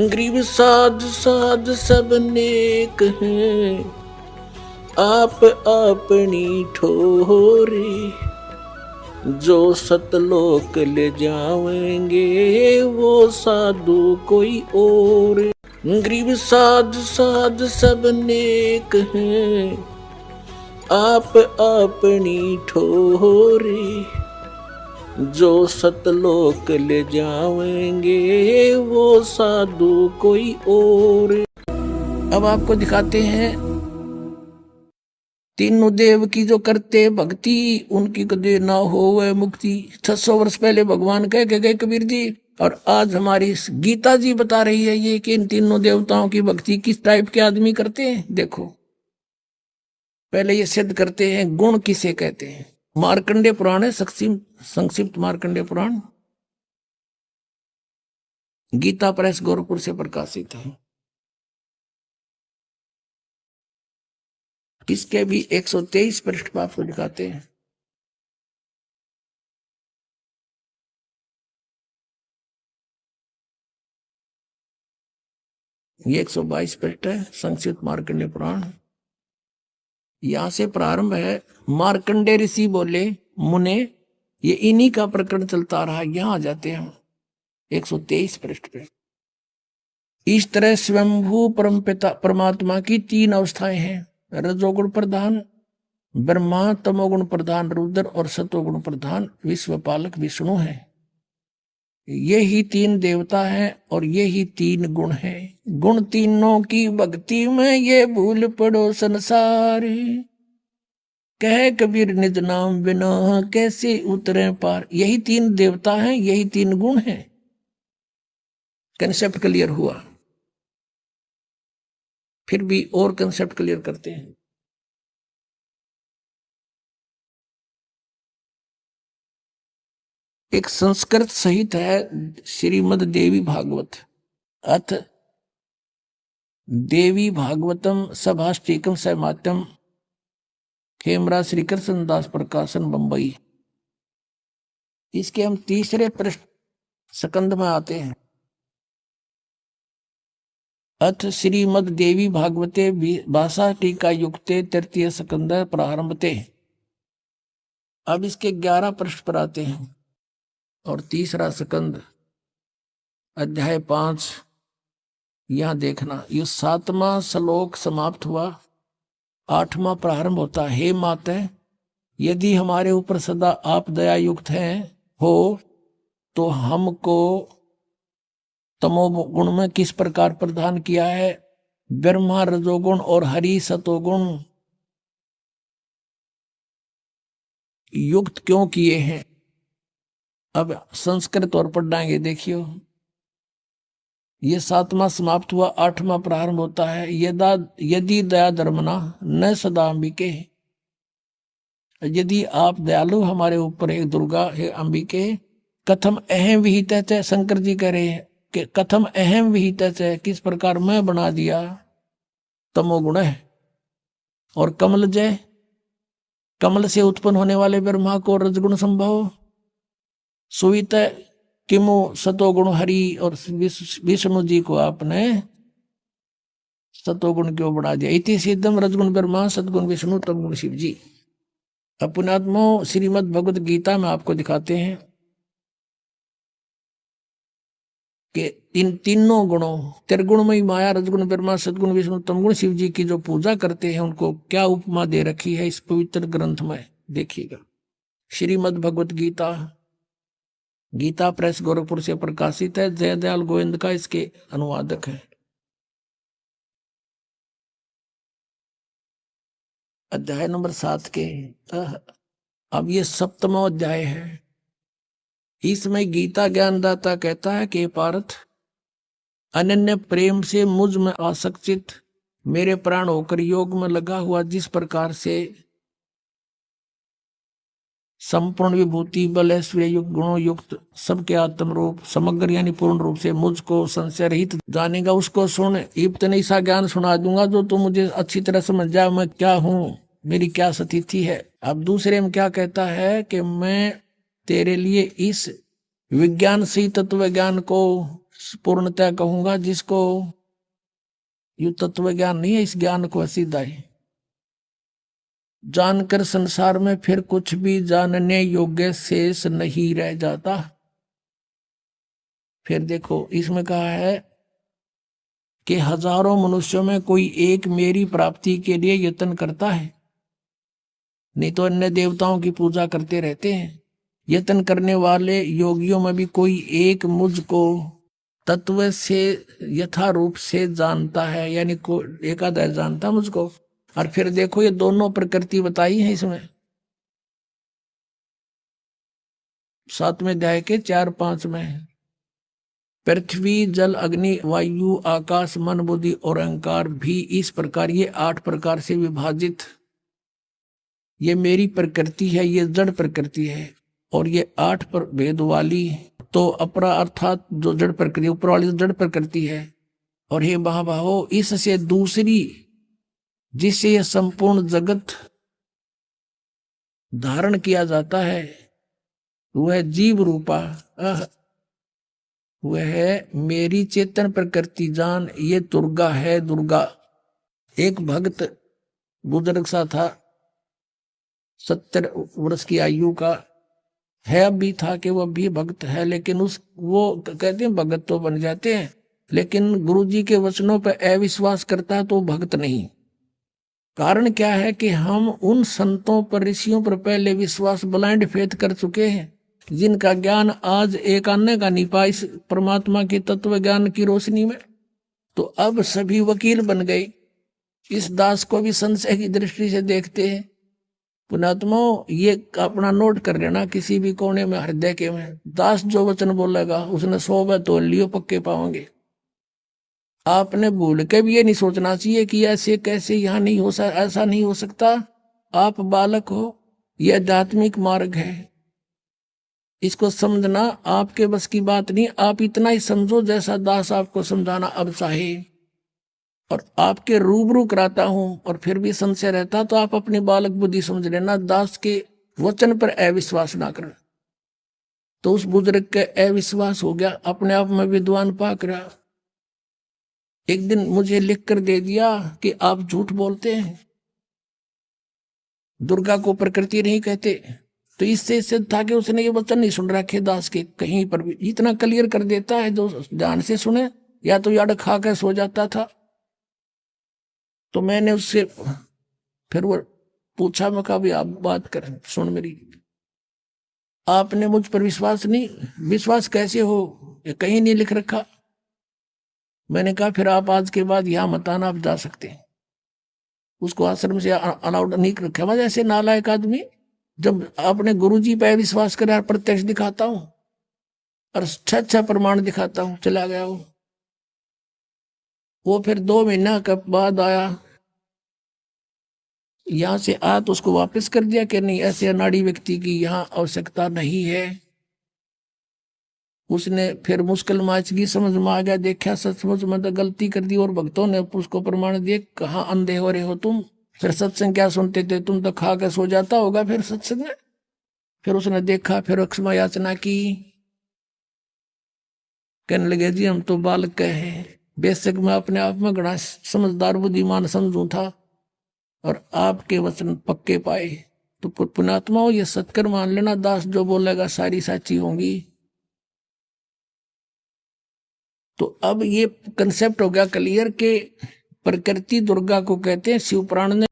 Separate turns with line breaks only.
गरीब साध साध सब नेक हैं, आप अपनी ठोरी। जो सतलोक ले जावेंगे वो साधु कोई और। गरीब साध साध सब नेक हैं, आप अपनी ठोरी। जो सतलोक ले जावेंगे वो साधु कोई और। अब आपको दिखाते हैं तीनों देव की जो करते भक्ति उनकी कदे ना हो वह मुक्ति। 600 वर्ष पहले भगवान कह के गए कबीर जी, और आज हमारी गीता जी बता रही है ये कि इन तीनों देवताओं की भक्ति किस टाइप के आदमी करते हैं। देखो पहले ये सिद्ध करते हैं गुण किसे कहते हैं। मार्कंडेय पुराण है, संक्षिप्त मार्कंडेय पुराण गीता प्रेस गोरखपुर से प्रकाशित है। इसके भी 123 पृष्ठ पर आपको दिखाते हैं। ये 122 पृष्ठ है संक्षिप्त मार्कंडेय पुराण। यहां से प्रारंभ है। मार्कंडेय ऋषि बोले मुने, ये इन्हीं का प्रकरण चलता रहा। यहां आ जाते हैं 123 पृष्ठ पे। इस तरह स्वयंभू परमपिता परमात्मा की 3 अवस्थाएं हैं, रजोगुण प्रधान ब्रह्मा, तमोगुण प्रधान रुद्र और सतोगुण प्रधान विश्वपालक विष्णु है। ये ही 3 देवता हैं और ये ही 3 गुण हैं। गुण तीनों की भक्ति में ये भूल पड़ो संसार। कह कबीर निज नाम बिना कैसे उतरे पार। यही 3 देवता हैं, यही 3 गुण हैं। कंसेप्ट क्लियर हुआ। फिर भी और कंसेप्ट क्लियर करते हैं। एक संस्कृत सहित है श्रीमद देवी भागवत, अथ देवी भागवतम सभाष्टिकम सहमात्यम, खेमरा श्री कृष्ण दास प्रकाशन बंबई। इसके हम तीसरे पृष्ठ स्कंद में आते हैं। अथ श्रीमद देवी भागवते भाषा टीका युक्ते तृतीय स्कंद प्रारंभते। अब इसके 11 पृष्ठ पर आते हैं और तीसरा स्कंद अध्याय 5। यहां देखना, ये 7वां श्लोक समाप्त हुआ, 8वां प्रारंभ होता। हे माते, यदि हमारे ऊपर सदा आप दया युक्त हैं हो तो हमको तमोगुण में किस प्रकार प्रदान किया है, ब्रह्मा रजोगुण और हरि सतोगुण युक्त क्यों किए हैं। अब संस्कृत और पढ़ाएंगे। देखियो ये 7वां समाप्त हुआ, 8वां प्रारंभ होता है। यदि दया धर्मना न सदा अंबिके, यदि आप दयालु हमारे ऊपर है दुर्गा है अंबिके, कथम अहम विहित है। शंकर जी कह रहे हैं कि कथम अहम विहित है, किस प्रकार मैं बना दिया तमोगुण है। और कमल जय, कमल से उत्पन्न होने वाले ब्रह्मा को रजगुण संभव, सुवित किमु सतोगुण हरि और विष्णु जी को आपने सतोगुण क्यों बढ़ा दिया। इति सिद्धम रजगुण ब्रह्मा सतगुण विष्णु तमगुण शिव जी। अपनात्मो श्रीमद भगवत गीता में आपको दिखाते हैं कि इन तीनों गुणों त्रिगुणमयी माया रजगुण ब्रह्मा सतगुण विष्णु तमगुण शिव जी की जो पूजा करते हैं उनको क्या उपमा दे रखी है इस पवित्र ग्रंथ में। देखिएगा श्रीमद भगवत गीता, गीता प्रेस गोरखपुर से प्रकाशित है। जयदयाल गोविंद का इसके अनुवादक है। अध्याय नंबर 7 के अब ये 7वां अध्याय है। इसमें गीता ज्ञानदाता कहता है कि पार्थ, अनन्य प्रेम से मुझ में आसक्तित मेरे प्राण होकर योग में लगा हुआ जिस प्रकार से संपूर्ण विभूति बल ऐश्वर्य युक्त गुणों युक्त सबके आत्म रूप समग्र यानी पूर्ण रूप से मुझको संशय रहित जानेगा, उसको सुन। इतना ऐसा ज्ञान सुना दूंगा जो तुम मुझे अच्छी तरह समझ जाए मैं क्या हूं, मेरी क्या स्थिति है। अब दूसरे में क्या कहता है कि मैं तेरे लिए इस विज्ञान से तत्व ज्ञान को पूर्णतः कहूंगा, जिसको यू तत्व ज्ञान नहीं है, इस ज्ञान को सीधा है जानकर संसार में फिर कुछ भी जानने योग्य शेष नहीं रह जाता। फिर देखो इसमें कहा है कि हजारों मनुष्यों में कोई एक मेरी प्राप्ति के लिए यत्न करता है, नहीं तो अन्य देवताओं की पूजा करते रहते हैं। यत्न करने वाले योगियों में भी कोई एक मुझको तत्व से यथा रूप से जानता है, यानी को एकाधा जानता मुझको। और फिर देखो ये दोनों प्रकृति बताई है इसमें 7वें अध्याय के 4-5 में। पृथ्वी जल अग्नि वायु आकाश मन बुद्धि और अहंकार भी इस प्रकार, ये 8 प्रकार से विभाजित ये मेरी प्रकृति है, ये जड़ प्रकृति है। और ये 8 भेद वाली तो अपरा अर्थात जो जड़ प्रकृति, ऊपर वाली जड़ प्रकृति है। और हे महाबाहो, इससे दूसरी जिससे यह संपूर्ण जगत धारण किया जाता है वह जीव रूपा वह है मेरी चेतन प्रकृति जान, ये दुर्गा है। दुर्गा एक भक्त बुजुर्ग सा था, 70 वर्ष की आयु का है, अब भी था कि वो भी भक्त है, लेकिन वो कहते हैं भगत तो बन जाते हैं, लेकिन गुरुजी के वचनों पर अविश्वास करता है तो भक्त नहीं। कारण क्या है कि हम उन संतों पर ऋषियों पर पहले विश्वास ब्लाइंड फेथ कर चुके हैं, जिनका ज्ञान आज एक आने का नहीं पा इस परमात्मा के तत्व ज्ञान की रोशनी में। तो अब सभी वकील बन गए, इस दास को भी संशय की दृष्टि से देखते हैं। पुणात्माओं, ये अपना नोट कर लेना किसी भी कोने में, हृदय के में, दास जो वचन बोलेगा उसने 100 बार तोल लियो, पक्के पाओगे। आपने भूल के भी ये नहीं सोचना चाहिए कि ऐसे कैसे यहाँ नहीं हो सकता, ऐसा नहीं हो सकता। आप बालक हो, यह आध्यात्मिक मार्ग है, इसको समझना आपके बस की बात नहीं। आप इतना ही समझो जैसा दास आपको समझाना अब चाहे, और आपके रूबरू कराता हूं और फिर भी संशय रहता तो आप अपनी बालक बुद्धि समझ लेना। दास के वचन पर अविश्वास ना करना। तो उस बुजुर्ग का अविश्वास हो गया, अपने आप में विद्वान पाक रहा। एक दिन मुझे लिख कर दे दिया कि आप झूठ बोलते हैं, दुर्गा को प्रकृति नहीं कहते। तो इससे सिद्ध था कि उसने ये वचन नहीं सुन रखे दास के कहीं पर भी। इतना क्लियर कर देता है जो ध्यान से सुने, या तो याद खा कर सो जाता था। तो मैंने उससे फिर वो पूछा, मैं कहा भी आप बात करें, सुन मेरी, आपने मुझ पर विश्वास नहीं, विश्वास कैसे हो, ये कहीं नहीं लिख रखा। मैंने कहा फिर आप आज के बाद यहां मत आना, आप जा सकते हैं। उसको आश्रम से अलाउड नहीं रखा। मैं जैसे नालायक आदमी, जब अपने गुरुजी पे विश्वास करे, प्रत्यक्ष दिखाता हूं और अच्छा प्रमाण दिखाता हूं, चला गया वो फिर 2 महीना के बाद आया, यहां से आया तो उसको वापस कर दिया कि नहीं, ऐसे अनाड़ी व्यक्ति की यहाँ आवश्यकता नहीं है। उसने फिर मुश्किल माच की, समझ में आ गया, देखा सचमुच में तो गलती कर दी, और भक्तों ने उसको प्रमाण दिए, कहाँ अंधे हो रहे हो तुम, फिर सत्संग क्या सुनते थे, तुम तो खा के सो जाता होगा फिर सत्संग में। फिर उसने देखा, फिर क्षमा याचना की, कहने लगे जी हम तो बालक हैं, बेशक मैं अपने आप में घना समझदार बुद्धिमान समझू था, और आपके वचन पक्के पाए। तो पुण्यात्मा हो, ये सत्कर मान लेना, दास जो बोलेगा सारी साची होंगी। तो अब ये कंसेप्ट हो गया क्लियर के प्रकृति दुर्गा को कहते हैं। शिव पुराण ने